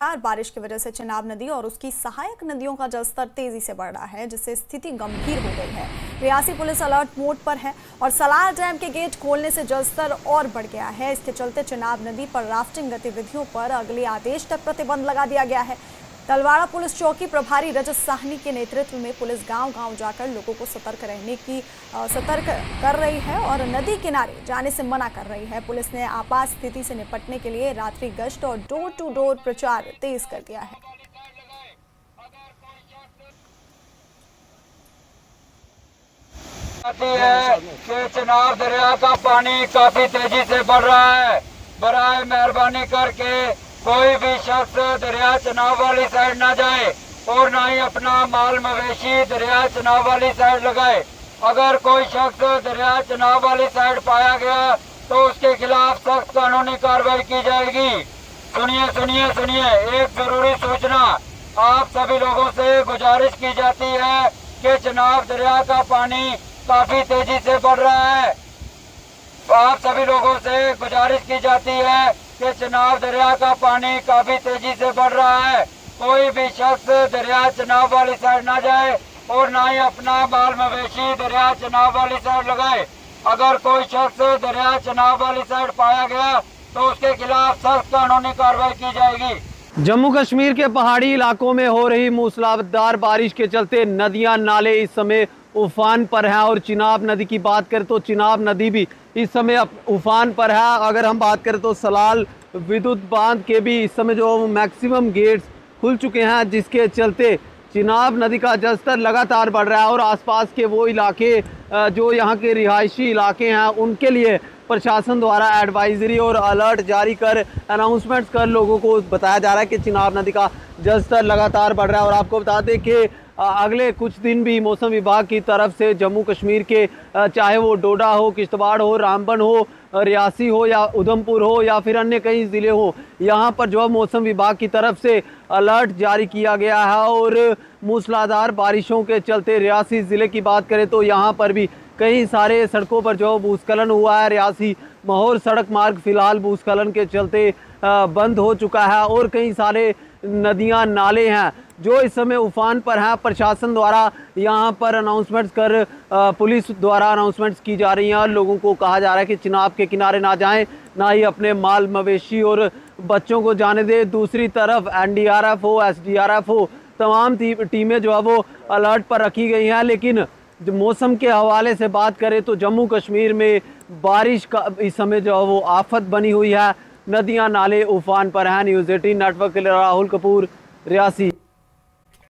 बारिश की वजह से चिनाब नदी और उसकी सहायक नदियों का जलस्तर तेजी से बढ़ रहा है, जिससे स्थिति गंभीर हो गई है। रियासी पुलिस अलर्ट मोड पर है और सलाल डैम के गेट खोलने से जलस्तर और बढ़ गया है। इसके चलते चिनाब नदी पर राफ्टिंग गतिविधियों पर अगले आदेश तक प्रतिबंध लगा दिया गया है। तलवाड़ा पुलिस चौकी प्रभारी रजत साहनी के नेतृत्व में पुलिस गांव-गांव जाकर लोगों को सतर्क कर रही है और नदी किनारे जाने से मना कर रही है। पुलिस ने आपात स्थिति से निपटने के लिए रात्रि गश्त और डोर टू डोर प्रचार तेज कर दिया है। कि चिनाब दरिया का पानी काफी तेजी से बढ़ रहा है। बराए मेहरबानी करके कोई भी शख्स दरिया चिनाब वाली साइड ना जाए और ना ही अपना माल मवेशी दरिया चिनाब वाली साइड लगाए। अगर कोई शख्स दरिया चिनाब वाली साइड पाया गया तो उसके खिलाफ सख्त कानूनी कार्रवाई की जाएगी। सुनिए सुनिए सुनिए, एक जरूरी सूचना आप सभी लोगों से गुजारिश की जाती है कि चिनाब दरिया का पानी काफी तेजी से बढ़ रहा है। आप सभी लोगों से गुजारिश की जाती है कि चिनाब दरिया का पानी काफी तेजी से बढ़ रहा है। कोई भी शख्स दरिया चिनाब वाली साइड ना जाए और ना ही अपना बाल मवेशी दरिया चिनाब वाली साइड लगाए। अगर कोई शख्स दरिया चिनाब वाली साइड पाया गया तो उसके खिलाफ सख्त कानूनी कार्रवाई की जाएगी। जम्मू कश्मीर के पहाड़ी इलाकों में हो रही मूसलाधार बारिश के चलते नदियां नाले इस समय उफान पर हैं और चिनाब नदी की बात करें तो चिनाब नदी भी इस समय उफान पर है। अगर हम बात करें तो सलाल विद्युत बांध के भी इस समय जो मैक्सिमम गेट्स खुल चुके हैं, जिसके चलते चिनाब नदी का जलस्तर लगातार बढ़ रहा है और आसपास के वो इलाके जो यहाँ के रिहायशी इलाके हैं उनके लिए प्रशासन द्वारा एडवाइजरी और अलर्ट जारी कर अनाउंसमेंट्स कर लोगों को बताया जा रहा है कि चिनाब नदी का जलस्तर लगातार बढ़ रहा है। और आपको बता दें कि अगले कुछ दिन भी मौसम विभाग की तरफ से जम्मू कश्मीर के चाहे वो डोडा हो, किश्तवाड़ हो, रामबन हो, रियासी हो या उधमपुर हो या फिर अन्य कई ज़िले हो, यहाँ पर जो मौसम विभाग की तरफ से अलर्ट जारी किया गया है। और मूसलाधार बारिशों के चलते रियासी ज़िले की बात करें तो यहाँ पर भी कई सारे सड़कों पर जो भूस्खलन हुआ है। रियासी माहौर सड़क मार्ग फिलहाल भूस्खलन के चलते बंद हो चुका है और कई सारे नदियां नाले हैं जो इस समय उफान पर हैं। प्रशासन द्वारा यहां पर अनाउंसमेंट्स कर पुलिस द्वारा अनाउंसमेंट्स की जा रही हैं और लोगों को कहा जा रहा है कि चिनाब के किनारे ना जाएं, ना ही अपने माल मवेशी और बच्चों को जाने दें। दूसरी तरफ NDRF हो, SDRF हो, तमाम टीमें जो है वो अलर्ट पर रखी गई हैं। लेकिन जो मौसम के हवाले से बात करें तो जम्मू कश्मीर में बारिश का इस समय जो है वो आफत बनी हुई है। नदियां नाले उफान पर हैं। न्यूज़ 18 नेटवर्क के लिए राहुल कपूर, रियासी।